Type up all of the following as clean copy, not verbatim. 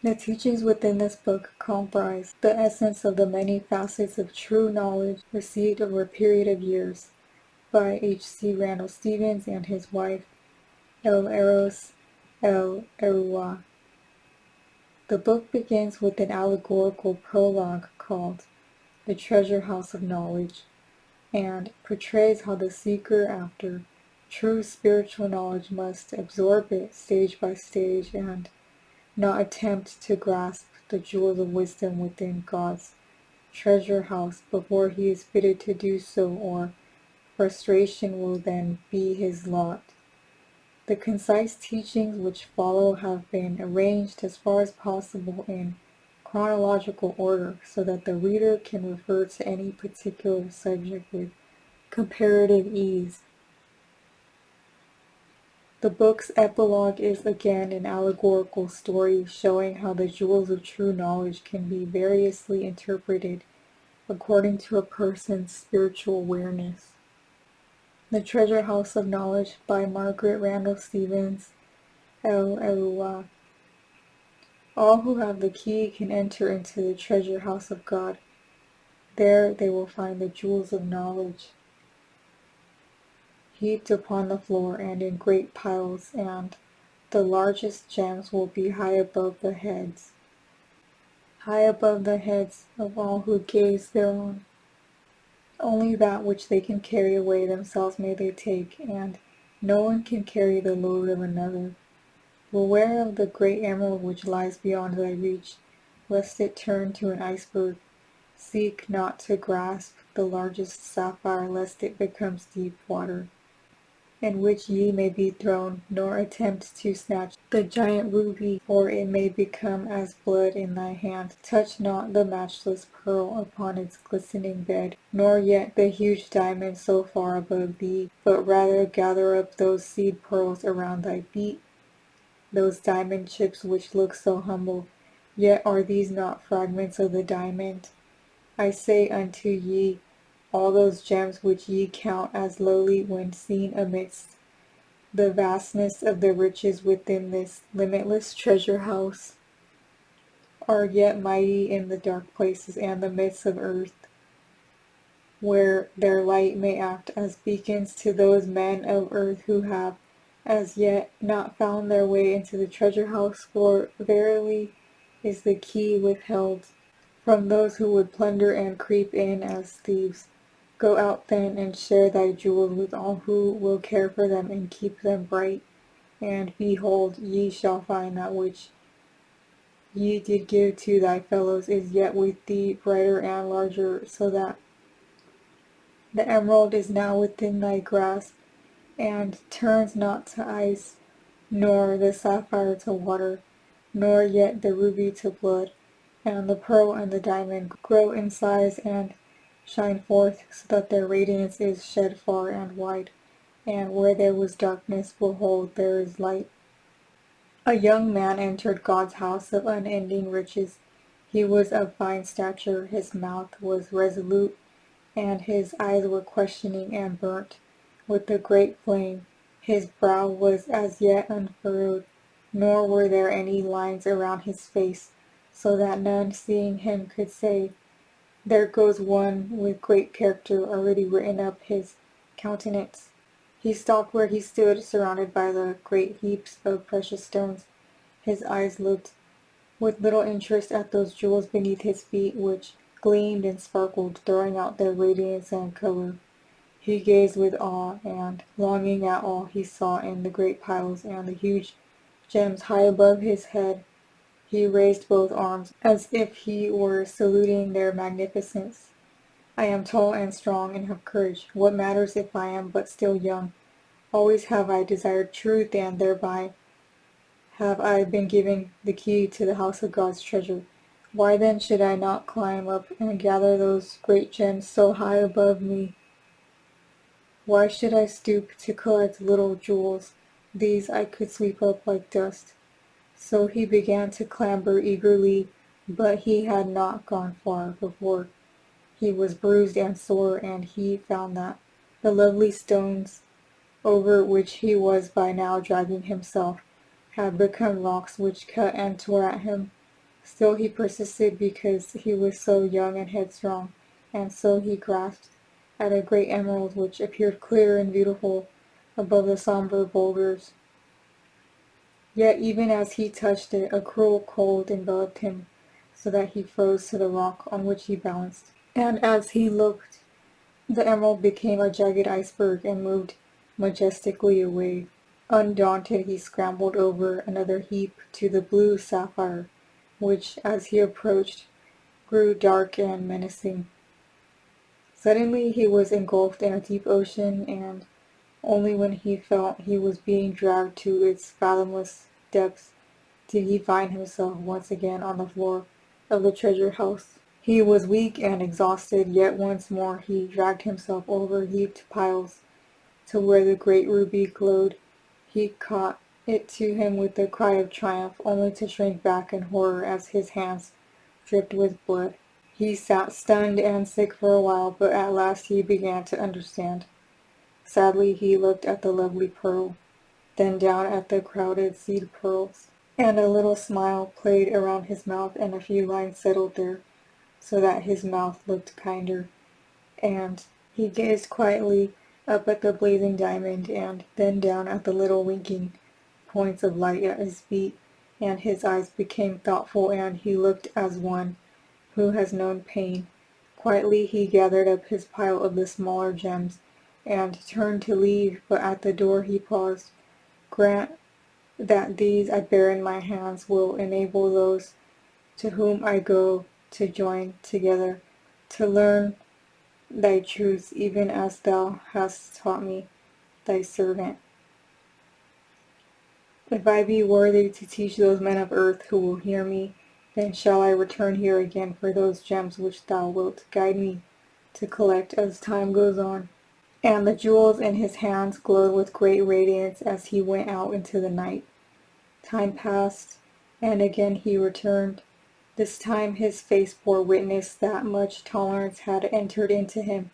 The teachings within this book comprise the essence of the many facets of true knowledge received over a period of years by H.C. Randall-Stevens and his wife, El Eros El Erua. The book begins with an allegorical prologue called The Treasure House of Knowledge, and portrays how the seeker after true spiritual knowledge must absorb it stage by stage and not attempt to grasp the jewels of wisdom within God's treasure house before he is fitted to do so, or frustration will then be his lot. The concise teachings which follow have been arranged as far as possible in chronological order so that the reader can refer to any particular subject with comparative ease. The book's epilogue is again an allegorical story showing how the jewels of true knowledge can be variously interpreted according to a person's spiritual awareness. The Treasure House of Knowledge by Margaret Randall-Stevens, El Erua. All who have the key can enter into the treasure house of God. There they will find the jewels of knowledge, heaped upon the floor and in great piles, and the largest gems will be high above the heads of all who gaze thereon. Only that which they can carry away themselves may they take, and no one can carry the load of another. Beware of the great emerald which lies beyond thy reach, lest it turn to an iceberg. Seek not to grasp the largest sapphire, lest it becomes deep water, in which ye may be thrown, nor attempt to snatch the giant ruby, for it may become as blood in thy hand. Touch not the matchless pearl upon its glistening bed, nor yet the huge diamond so far above thee, but rather gather up those seed pearls around thy feet, those diamond chips which look so humble, yet are these not fragments of the diamond? I say unto ye, all those gems which ye count as lowly when seen amidst the vastness of the riches within this limitless treasure house are yet mighty in the dark places and the midst of earth, where their light may act as beacons to those men of earth who have as yet not found their way into the treasure house, for verily is the key withheld from those who would plunder and creep in as thieves. Go out then and share thy jewels with all who will care for them and keep them bright, and behold, ye shall find that which ye did give to thy fellows is yet with thee brighter and larger, so that the emerald is now within thy grasp, and turns not to ice, nor the sapphire to water, nor yet the ruby to blood, and the pearl and the diamond grow in size and shine forth, so that their radiance is shed far and wide, and where there was darkness, behold, there is light. A young man entered God's house of unending riches. He was of fine stature, his mouth was resolute, and his eyes were questioning and burnt with a great flame. His brow was as yet unfurrowed, nor were there any lines around his face, so that none seeing him could say, there goes one with great character already written up his countenance. He stopped where he stood, surrounded by the great heaps of precious stones. His eyes looked with little interest at those jewels beneath his feet, which gleamed and sparkled, throwing out their radiance and color. He gazed with awe and longing at all he saw in the great piles and the huge gems high above his head. He raised both arms as if he were saluting their magnificence. I am tall and strong and have courage. What matters if I am but still young? Always have I desired truth, and thereby have I been given the key to the house of God's treasure. Why then should I not climb up and gather those great gems so high above me? Why should I stoop to collect little jewels? These I could sweep up like dust. So he began to clamber eagerly, but he had not gone far before he was bruised and sore, and he found that the lovely stones over which he was by now dragging himself had become rocks which cut and tore at him. Still he persisted because he was so young and headstrong, and so he grasped at a great emerald which appeared clear and beautiful above the somber boulders. Yet even as he touched it, a cruel cold enveloped him, so that he froze to the rock on which he balanced. And as he looked, the emerald became a jagged iceberg and moved majestically away. Undaunted, he scrambled over another heap to the blue sapphire, which, as he approached, grew dark and menacing. Suddenly he was engulfed in a deep ocean, and only when he felt he was being dragged to its fathomless depths did he find himself once again on the floor of the treasure house. He was weak and exhausted, yet once more he dragged himself over heaped piles to where the great ruby glowed. He caught it to him with a cry of triumph, only to shrink back in horror as his hands dripped with blood. He sat stunned and sick for a while, but at last he began to understand. Sadly he looked at the lovely pearl, then down at the crowded seed pearls, and a little smile played around his mouth and a few lines settled there, so that his mouth looked kinder, and he gazed quietly up at the blazing diamond and then down at the little winking points of light at his feet, and his eyes became thoughtful and he looked as one who has known pain. Quietly he gathered up his pile of the smaller gems and turned to leave, but at the door he paused. Grant that these I bear in my hands will enable those to whom I go to join together, to learn thy truths even as thou hast taught me, thy servant. If I be worthy to teach those men of earth who will hear me, then shall I return here again for those gems which thou wilt guide me to collect as time goes on. And the jewels in his hands glowed with great radiance as he went out into the night. Time passed, and again he returned. This time his face bore witness that much tolerance had entered into him,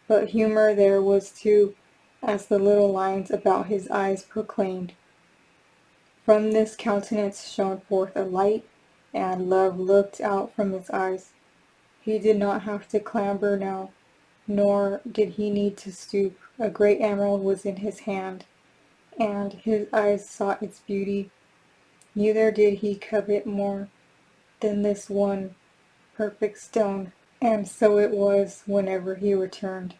but humor there was too, as the little lines about his eyes proclaimed. From this countenance shone forth a light, and love looked out from his eyes. He did not have to clamber now, nor did he need to stoop. A great emerald was in his hand, and his eyes sought its beauty. Neither did he covet more than this one perfect stone, and so it was whenever he returned.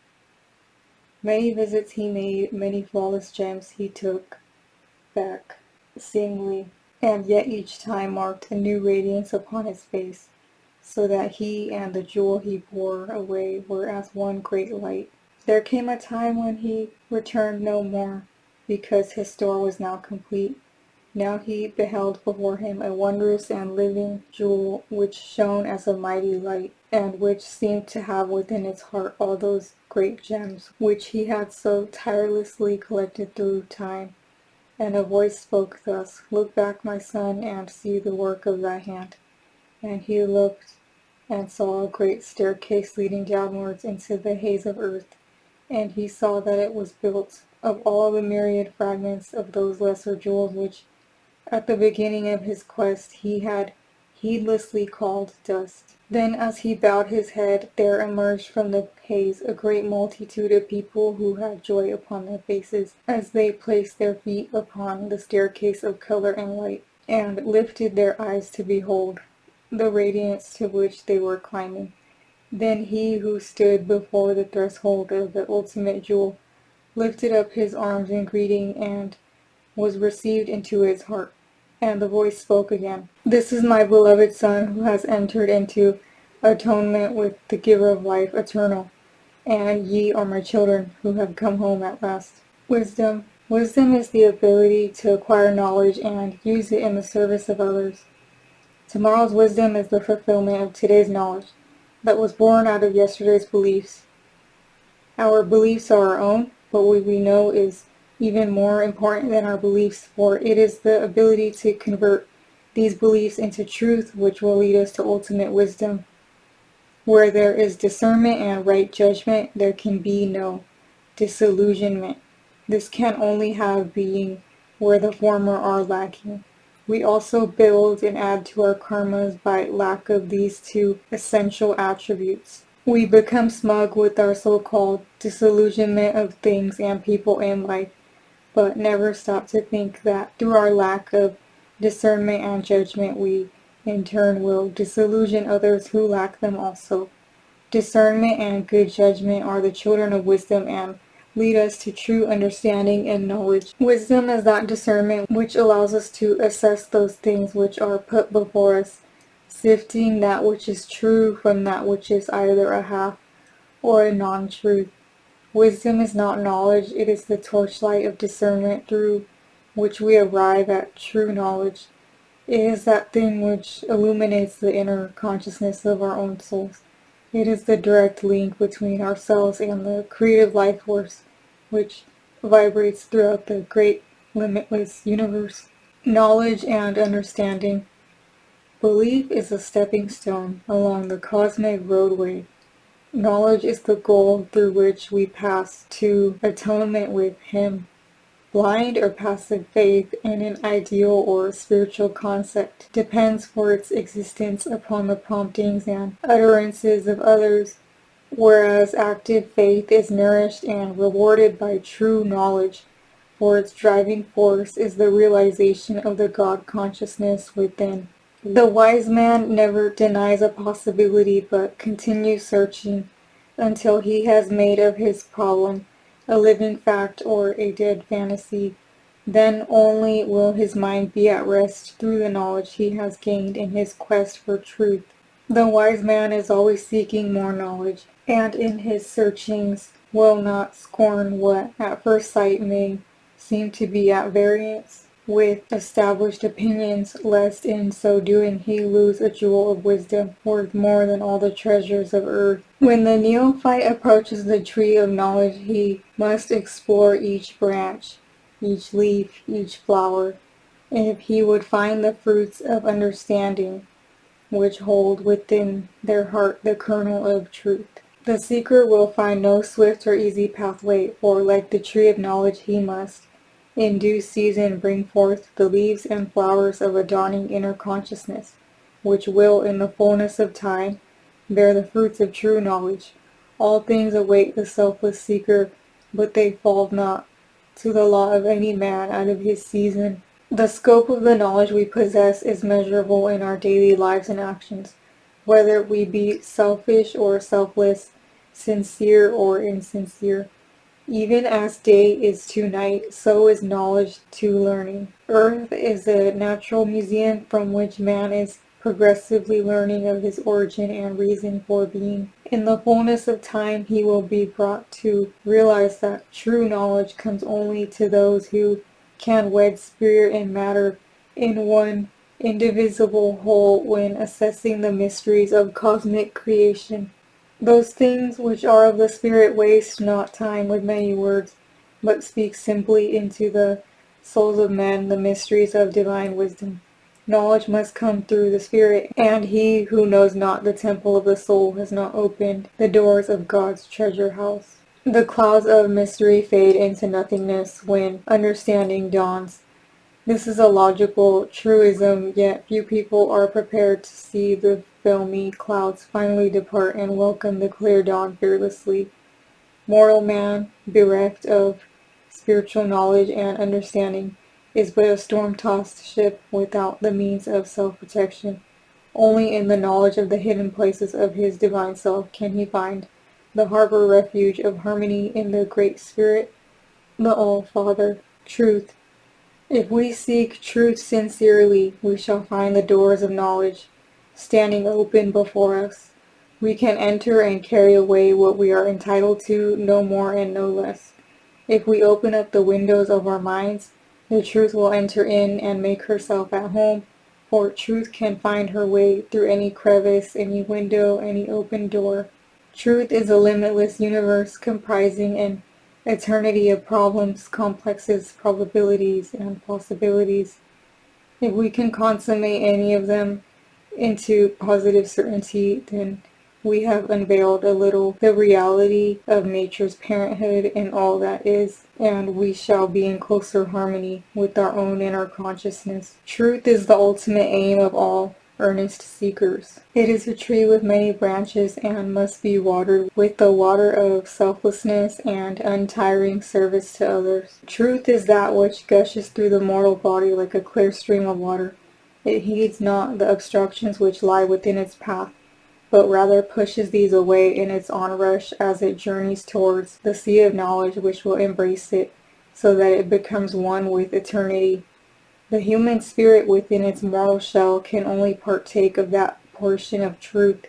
Many visits he made, many flawless gems he took back singly, and yet each time marked a new radiance upon his face, so that he and the jewel he bore away were as one great light. There came a time when he returned no more, because his store was now complete. Now he beheld before him a wondrous and living jewel which shone as a mighty light, and which seemed to have within its heart all those great gems which he had so tirelessly collected through time. And a voice spoke thus, "Look back, my son, and see the work of thy hand." And he looked and saw a great staircase leading downwards into the haze of earth, and he saw that it was built of all the myriad fragments of those lesser jewels which, at the beginning of his quest, he had heedlessly called dust. Then as he bowed his head, there emerged from the haze a great multitude of people who had joy upon their faces as they placed their feet upon the staircase of color and light, and lifted their eyes to behold the radiance to which they were climbing. Then he who stood before the threshold of the ultimate jewel lifted up his arms in greeting and was received into his heart. And the voice spoke again. "This is my beloved Son who has entered into atonement with the giver of life eternal, and ye are my children who have come home at last." Wisdom. Wisdom is the ability to acquire knowledge and use it in the service of others. Tomorrow's wisdom is the fulfillment of today's knowledge that was born out of yesterday's beliefs. Our beliefs are our own, but what we know is even more important than our beliefs, for it is the ability to convert these beliefs into truth which will lead us to ultimate wisdom. Where there is discernment and right judgment, there can be no disillusionment. This can only have being where the former are lacking. We also build and add to our karmas by lack of these two essential attributes. We become smug with our so-called disillusionment of things and people in life, but never stop to think that through our lack of discernment and judgment, we in turn will disillusion others who lack them also. Discernment and good judgment are the children of wisdom and lead us to true understanding and knowledge. Wisdom is that discernment which allows us to assess those things which are put before us, sifting that which is true from that which is either a half or a non-truth. Wisdom is not knowledge, it is the torchlight of discernment through which we arrive at true knowledge. It is that thing which illuminates the inner consciousness of our own souls. It is the direct link between ourselves and the creative life force which vibrates throughout the great limitless universe. Knowledge and understanding. Belief is a stepping stone along the cosmic roadway. Knowledge is the goal through which we pass to atonement with Him. Blind or passive faith in an ideal or spiritual concept depends for its existence upon the promptings and utterances of others, whereas active faith is nourished and rewarded by true knowledge, for its driving force is the realization of the God consciousness within. The wise man never denies a possibility but continues searching until he has made of his problem a living fact or a dead fantasy. Then only will his mind be at rest through the knowledge he has gained in his quest for truth. The wise man is always seeking more knowledge, and in his searchings will not scorn what at first sight may seem to be at variance with established opinions, lest in so doing he lose a jewel of wisdom worth more than all the treasures of earth. When the neophyte approaches the tree of knowledge, he must explore each branch, each leaf, each flower, if he would find the fruits of understanding, which hold within their heart the kernel of truth. The seeker will find no swift or easy pathway, for like the tree of knowledge he must, in due season, bring forth the leaves and flowers of a dawning inner consciousness, which will, in the fullness of time, bear the fruits of true knowledge. All things await the selfless seeker, but they fall not to the lot of any man out of his season. The scope of the knowledge we possess is measurable in our daily lives and actions, whether we be selfish or selfless, sincere or insincere. Even as day is to night, so is knowledge to learning. Earth is a natural museum from which man is progressively learning of his origin and reason for being. In the fullness of time, he will be brought to realize that true knowledge comes only to those who can wed spirit and matter in one indivisible whole when assessing the mysteries of cosmic creation. Those things which are of the spirit waste not time with many words, but speak simply into the souls of men the mysteries of divine wisdom. Knowledge must come through the spirit, and he who knows not the temple of the soul has not opened the doors of God's treasure house. The clouds of mystery fade into nothingness when understanding dawns. This is a logical truism, yet few people are prepared to see the filmy clouds finally depart and welcome the clear dawn fearlessly. Mortal man, bereft of spiritual knowledge and understanding, is but a storm-tossed ship without the means of self-protection. Only in the knowledge of the hidden places of his divine self can he find the harbor refuge of harmony in the Great Spirit, the All-Father, Truth. If we seek truth sincerely, we shall find the doors of knowledge standing open before us. We can enter and carry away what we are entitled to, no more and no less. If we open up the windows of our minds, the truth will enter in and make herself at home, for truth can find her way through any crevice, any window, any open door. Truth is a limitless universe comprising an eternity of problems, complexes, probabilities, and possibilities. If we can consummate any of them into positive certainty, then we have unveiled a little the reality of nature's parenthood and all that is. and we shall be in closer harmony with our own inner consciousness. Truth is the ultimate aim of all earnest seekers. It is a tree with many branches and must be watered with the water of selflessness and untiring service to others. Truth is that which gushes through the mortal body like a clear stream of water. It heeds not the obstructions which lie within its path, but rather pushes these away in its onrush as it journeys towards the sea of knowledge which will embrace it, so that it becomes one with eternity. The human spirit within its mortal shell can only partake of that portion of truth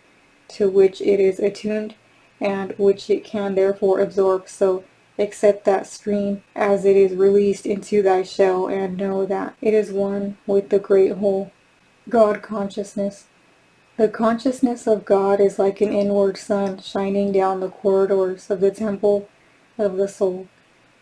to which it is attuned, and which it can therefore absorb. So accept that stream as it is released into thy shell, and know that it is one with the great whole. God consciousness. The consciousness of God is like an inward sun shining down the corridors of the temple of the soul.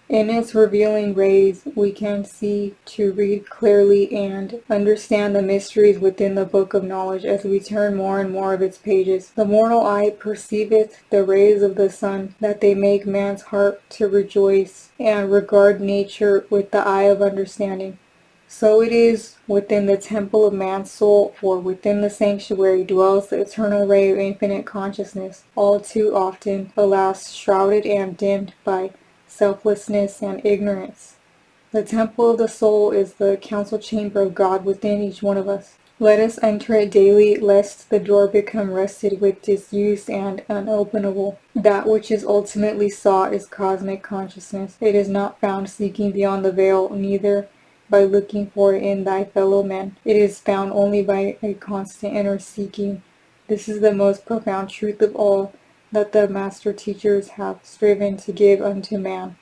In its revealing rays, we can see to read clearly and understand the mysteries within the book of knowledge as we turn more and more of its pages. The mortal eye perceiveth the rays of the sun, that they make man's heart to rejoice and regard nature with the eye of understanding. So it is within the temple of man's soul, for within the sanctuary dwells the eternal ray of infinite consciousness, all too often, alas, shrouded and dimmed by selflessness and ignorance. The temple of the soul is the council chamber of God within each one of us. Let us enter it daily, lest the door become rusted with disuse and unopenable. That which is ultimately sought is cosmic consciousness. It is not found seeking beyond the veil, neither by looking for it in thy fellow men. It is found only by a constant inner seeking. This is the most profound truth of all that the master teachers have striven to give unto man.